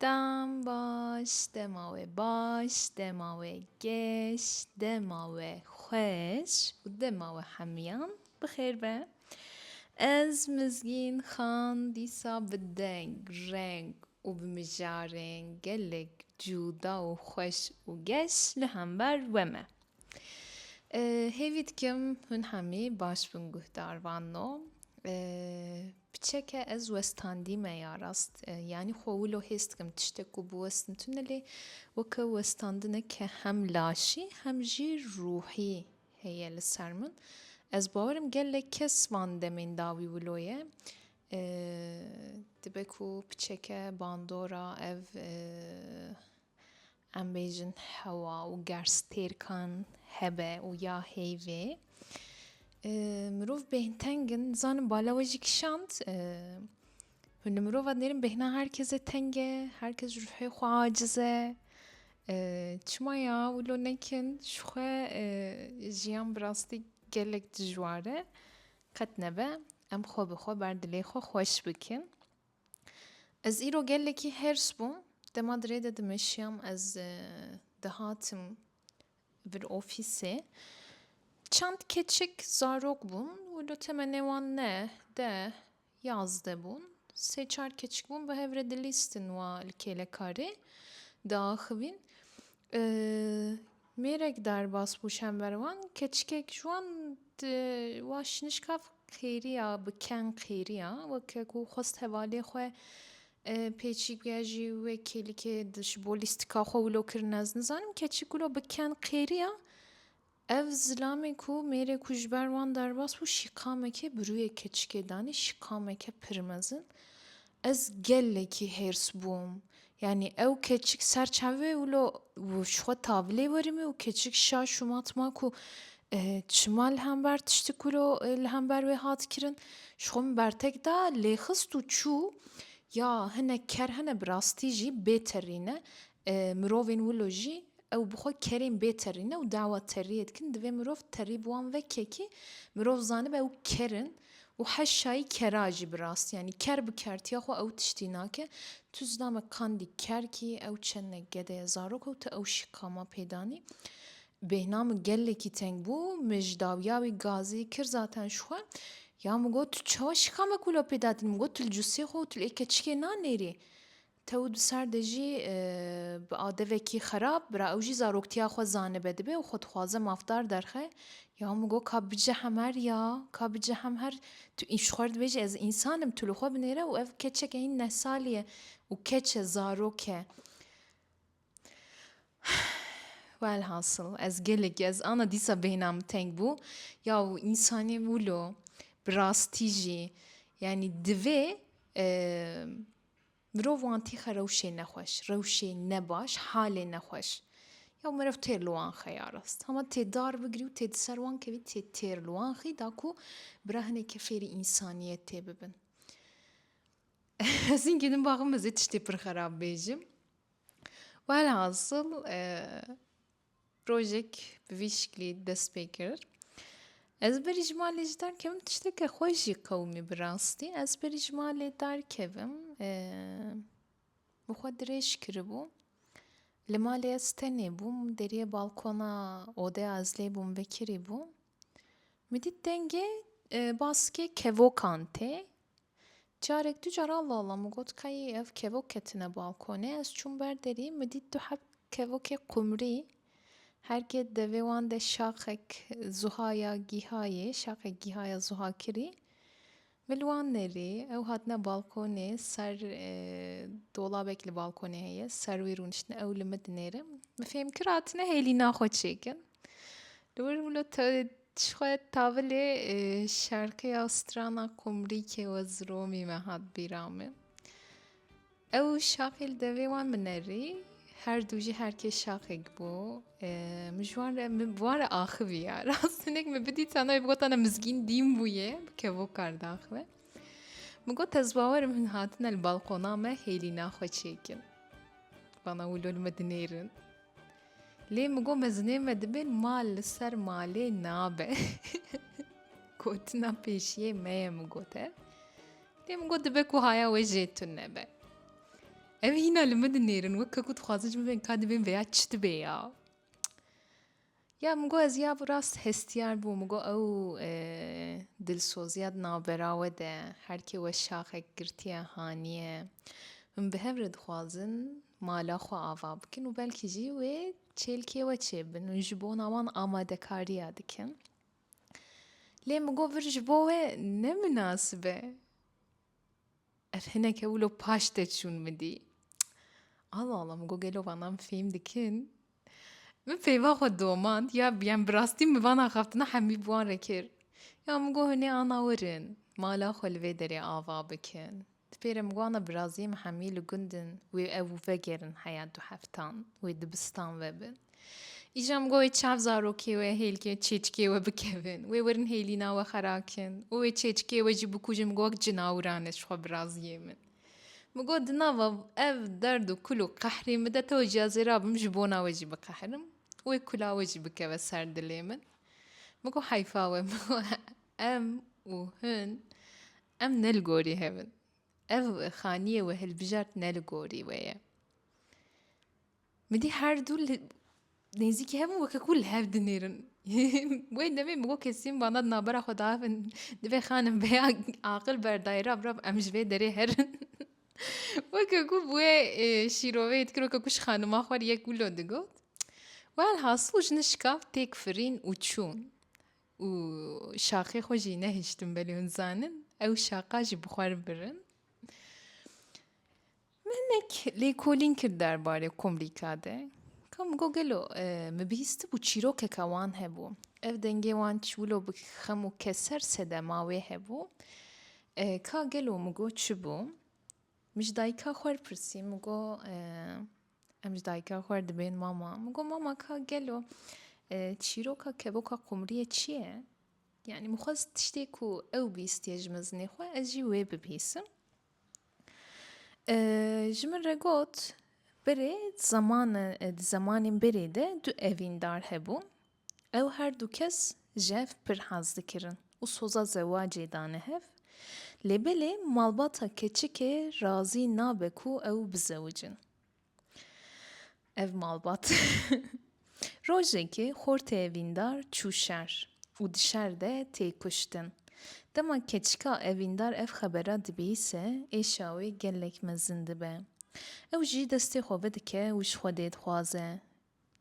دم باش دماوه باش دماوه گش دماوه خوش و دماوه همیان بخیر به از مزگین خان دیسا بدنگ رنگ و بمجارن گلگ جودا و خوش و گش لهمبر ومه هیوید کم هن همی باش بنگوه داروانو بچکه از وستاندی میاراست yani خوولو هست کم تشتکو بوستن تونلی وکه وستاندنه که هم لاشی هم جی روحی هیه لسرمن از باورم گله کس وانده من داوی ولویه دبکو بچکه باندورا ev ام بیجن هوا و گرستیر کن هبه و یا هیوی مروف بهتنگن زن بالا وجی کشاند هن مروف ادنیرم بهنا herkese tenge herkes ruhi xo acize çma ya ulo nekin şuxe jiyan birasti gelek dijware qet nebe em xo bi xo berdilê xo xweş bikin ez îro gelekî hêrs bûm dema dirê de dimeşiyam ez dihatim bir ofîsê çand keçik zarok bûn û lo temene wan ne de yazde bûn sê çar keçik bûn bi hev re dilîstin wa li kêlekarê diaxivîn mêrek derbas bû şember wan keçikek ji wan wa şinişkav xêriya bi ken xêriya weke ku xwest hevalê xwe pêçî bûye jî wê kêlikê ji bo lîstika xwe wilo kirin ez nizanim keçik wilo bi ken xêriya ev zilamê ku mêrê ku ji ber wan derbas bû şîqameke birûyê keçikê danî şîqameke pir mezin ez gelekî hêrs bûm yani ew keçik ser çavê wilo ji xwe tavlê werî û keçik şaş û matma ku çima li hember tiştik wilo li hember wê hat kirin ji xwe min bertek da lêxist û çû ya hinek ker hene bi rastî jî bêterîne mirovên wilo jî ew bi xwe kerên bêterîne û dawa teriyê dikin divê mirov terî bi wan vekekî mirov zanibe ew kerin û heşayî kera jî bi rastî yani ker bi kertiya xwe ew tiştî nake tu zilame kandî kerkî ew çene gedeye zarok ew tu ew şîqama pê danî bêhna min gelekî teng bû min ji dawiya wî gazî kir zaten ji xwe ya min got tu çawa şîqamek wilo pê dadîn min got tu li cûsê xwe û tu li ê keçikê nanêrî tew di ser de jî bi adevekî xerab bira ew jî zaroktiya xwe zanibe dibe û xwe dixwaze mafdar derxe ya min got ka bicehem her ya ka bicehem her tu ji xwe re dibêjî ez însanim tu li xwe binêre û ev keçeke hîn 9 salî ye û keç e zarok e velhasıl ez gelekî ez ana dîsa bêhna min teng bû ya însanî wilo bi rastî jî yani divê mirov wan tîxe rewşê nexweş rewşê nebaş halê nexweş ya meriv têr li wan xeya rast hema tê dar bigirî û tê di ser wan kevî tê têr li wan xî da ku bira hinekî fêrî însaniyet tê bibin ez hîn gedim baxim ez ê tiştê pir xerab bêjim velhasıl projek bi vî şiklî dest pê kir ez berî ji malê jî derkevim tişteke xwe jî qewimî bi rastî ez berî ji malê derkevim bi xwe dirêj kiribû li malê ez tenê bûm deriyê balkona odeya ez lê bûm vekirî bûm min dît dengê baskê kevokan tê carek du car Allah Allah min got kayê ev kevok ketine balkonê ez çûm ber derî min dît du heb kevokê qumrî herkê devê wan de şaxek zuhaya gîhayê şaxek gîhaya zuha kirî min li wan nerî ew hatine balkonê ser dolabek li balkonê heye ser wî rûniştine ew li me dinêrin min fêm kir hatine hêlîna xwe çêkin li wir wilo ji xwe tavilê şerqiya strana qumrîkê weziromî me hat bîra min ew şaxê li devê wan binerî her du jî herkê şaxek bû min ji wan re min bi wan re axivî ya rastinek min bidît ana got ana mizgîn dîm bûye bi kevokar daxive min got ez bawerim hûn hatine li balkona me hêlîna xwe çêkin bana wilo li me dinêrin lê min got mezinê me dibin mal li ser malê nabe gotina pêşiyê me ye min got ev lê min got dibe ku haya we jê tune be ev hîna li min dinêrin weke ku dixwazin ji min bên ka dibên veya çi dibe ya. Ya min got ez ya rast hestiyar bûm, min got ew dilsoziya di navbera we de herkê we şaxek girtiye haniye. Min bi hev re dixwazin mala xwe ava bikin û belkî jî wê çêlkê we çêbin û ji bo wan amadekariya dikin. Lê min got vir ji bo we ne münasib e. Ev hinek ewlo paş de çûn midî. Allah Allah min got gelo vanan fêm dikin. Min peyva xwe domand ya yan bi rastî min vana xaftina hemî bi wan re kir. Ya min got hinê ana werin mala xwe li vê derê ava bikin. Di pêre min got ana bi raziyê min hemî li gundin wê ew vegerin heya du heftan wê dibistan vebin. Îja min got wê çav zarokê we hêlkê çêçikê we bikevin wê werin hêlîna we xerakin û wê çêçikê we jî bikujin min got wek cinawiran e ji xwe bi raziyê min. Min got di nava ev derd û kul û qehrê min de tev jî ez ê rabim ji bona we jî biqehrim û wê kula we jî bikeve ser dilê min. Min got heyfa we min got em û hin em ne li gorî hevin. Ev xaniyê we hilbijart ne li gorî we ye. Midî her du nêzîkî hevin weke ku li hev dinêrin. Wê demê min got kesî bana di navbera xwe dahevin divê xanin veya aqil berdayê rav em ji vê derê herin. Weke ku bi wê şîroveyê dikir weke ku ji xanima xwe re yek wilo digot. Welhasıl ji nişkav têk firîn û çûn. û şaxê xwe jî nehiştin belê hûn zanin ew şaqa jî bi xwe re birin. Min hinek lêkolîn kir derbarê komrîka de. Ka min got gelo me bihîstibû çîrokeka wan hebû. Ev dengê wan çi wilo bi xem û keser sedema wê hebû. Ka gelo min got çi bû? Min ji dayîka xwe re pirsî min got em ji dayîka xwe re dibên mama. Min got mama ka gelo çîroka kevoka qumriyê çi ye? Yani min xwest tiştê ku ew bîstiye ji mezinê xwe ez jî wê bibîsim. Ji min re got berê di zamanên berê de du evîndar hebûn. Ew her du kes ji hev pir hez dikirin û soza zewacê dane hev. Lê belê malbata keçikê razî nabe ku ew bizewicin. Ev malbat. Rojekê xortê evîndar çû şer û di şer de tê kuştin. Dema keçika evîndar ev xebera dibîse êşa wê gelek mezin dibe. Ew jî destê xwe vedike û ji Xwedê dixwaze.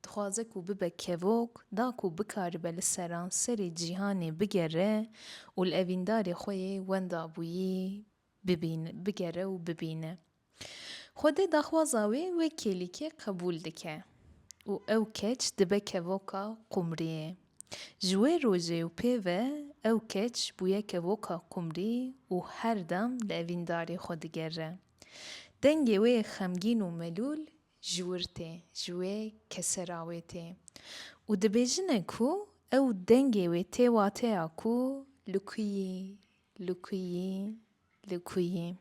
Dixwaze ku bibe kevok, da ku bikaribe li seran serê cîhanê bigere û li evîndarê xwe yê wenda bûyî bigere û bibîne. Xwedê daxwaza wê wê kêlîkê qebûl dike û ew keç dibe kevoka qumriyê. Ji wê rojê û pêve ew keç bûye kevoka qumrî û her dem li evîndarê xwe digere. Dengê wê xemgîn û melûl ji wir tê, ji wê kesera wê tê. û dibêjine ku ew dengê wê tê wateya ku li ku yî, li ku yî, li ku yî.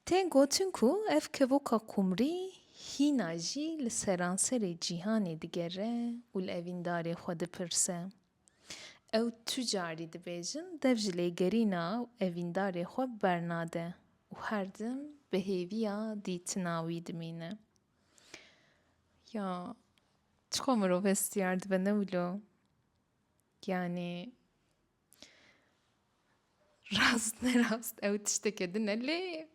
Tê gotin ku ev kevoka qumrî hîna jî li seranserê cîhanê digere û li evîndarê xwe dipirse. Ew tu carî dibêjin dev ji lêgerîna evîndarê xwe bernade û her dim bi hêviya dîtina wî dimîne. Ya çiqo mirov hestiyar dibe ne wilo? Yani rast ne rast ew tiştekê din e lê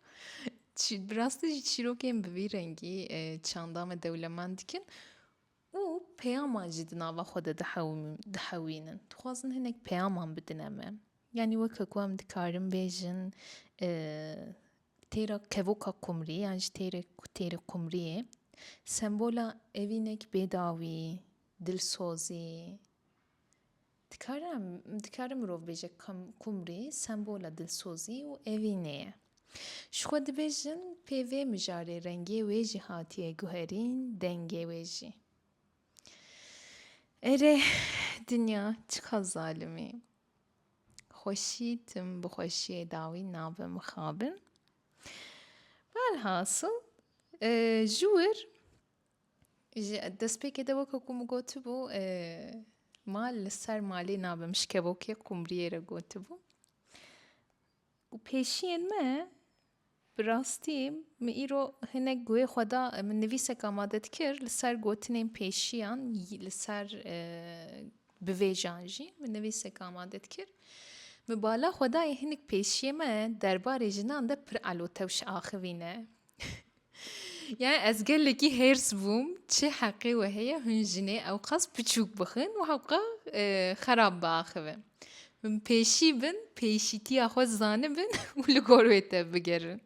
bi rastî jî çîrokên bi vî rengî çandam ve dewlemend dikin û peyama jî di nava xwe de dihewînin. Dixwazin hinek peyaman bidine me. Yani weke ku em dikarin bêjin têra kevoka qumrî yan ji têrê qumriyê sembola evînek bêdawî, dilsozî. Dikarin mirov bêje qumrî sembola dilsozî û evînê ye. Ji xwe dibêjin pêvê mijarê rengê wê jî hatiye guherîn dengê wê jî. Erê dinya çiqa zalimî. Xweşî tim bi xweşiyê dawî nabe mixabin. Velhasıl ji wir ji destpêkê de weke ku min gotibû mal li ser malê nabe mişkevokê qumriyê re gotibû. û pêşiyên me براستی من ایرو هنگ گوی خدا من نویسک آماده کر لسر گوتنین پیشیان لسر بویجانجی من نویسک آماده کر من بالا خدای هنگ پیشی من درباره جنان ده پر علوتوش آخوینه يعني أزقلكي هيرس بوم تشي حقي وهي هنجني أو قص بتشوك بخن وحقا خراب باخوه من پیشی بن پیشیتی آخوز زانه بن ولو گرویتا بگرن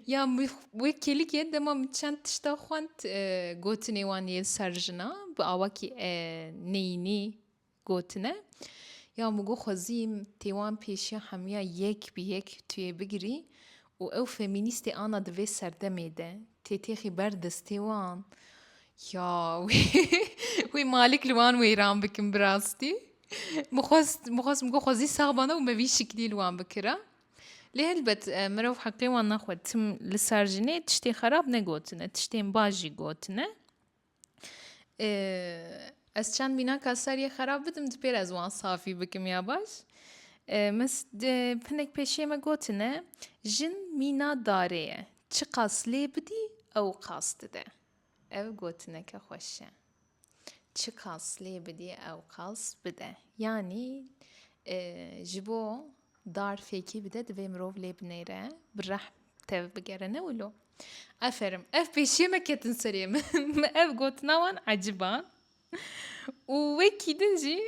یا وکیلی که دما چند تشتا خوانت گوتنی وانی سرجنا با آواکی نینی گوتنه یا مگو خوزیم تیوان پیشی همیا یک بی یک توی بگیری و او فمینیستی آنا دوی سرده میده تیتیخی بردستی وان یا وی مالک لوان ویران بکن براستی مخواست مگو خوزی ساغبانه و موی شکلی لوان بکره ليه البت مروف حقي وانا خود تم لسارجني تشتي خراب نگوتنه تشتي باجي گوتنه از چند بینا کسری خراب بدم دپیر از وان صافی بکم یا باش مس پنک پیشی ما گوتنه جن مینا داره چه قاسلی بدی او قاست ده او گوتنه که خوشه چه قاسلی بدی او قاس بده yani جبو دار فيكي بدأت في مروف لبنيرة بالرح تبقرنا ولو أفرم أف بيشي ما كتن سريم ما أف قوت نوان عجبان ووكي دنجي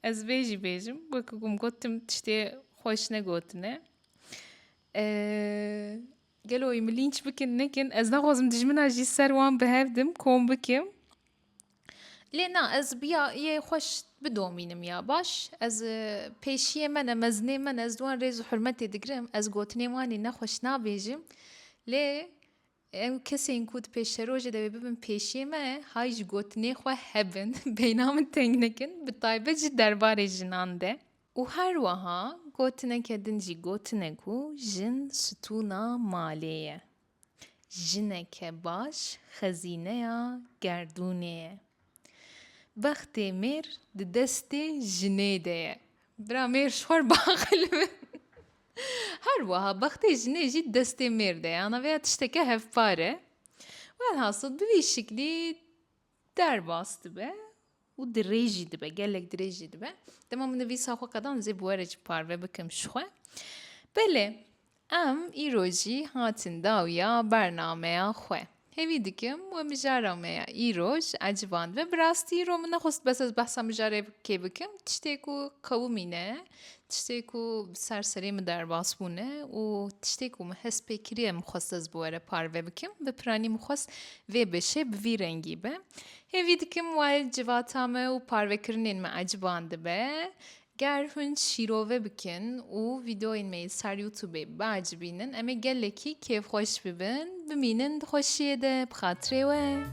از بيجي بيجم وكم قوتم تشتي خوشنا قوتنا قالوا يملينش بكن نكن از نغوزم دجمنا جي سروان بهفدم كوم بكم لنا از بیا یه خوش بدومینم یا باش از پیشی من مزنی من از دوان ریز و حرمتی دگرم از گوتنی وانی نخوش نابیجم لی او کسی این کود پیش روژه دوی ببین پیشی من هایج گوتنی خواه هبن بینام تنگ نکن بطایبه جی دربار جنانده و هر وها گوتنه کدن جی گوتنه کو جن ستونا مالیه جنه که باش خزینه یا گردونه بخت میر دست جنیده برا میر شور باقل هر وها بخت جنی جی دست میر ده انا ویا تشتکه هف پاره و الحاصل بوی شکلی در باست به و دریجی دبه گلک دریجی دبه تمام نویسا خو قدان زی بوارج پاره بکم شخوه بله ام ایروجی هاتن داویا برنامه خواه همی دکم و مجارمه ایروش عجبان و براستی رو من نخست بس از بحثا مجاره که بکم تشتی کو قومینه تشتی کو سرسری مدر باس بونه و تشتی کو محس پیکریه مخواست از بواره پاره بکم و پرانی مخواست و بشه بوی رنگی به همی دکم وال جواتامه و پاره کرنین ما عجبان دبه گر هون شیروه بکن و ویدیو این میل سر یوتیوبه بعجبینن اما گلکی کیف خوش ببین بمینن خوشیه ده بخاطره و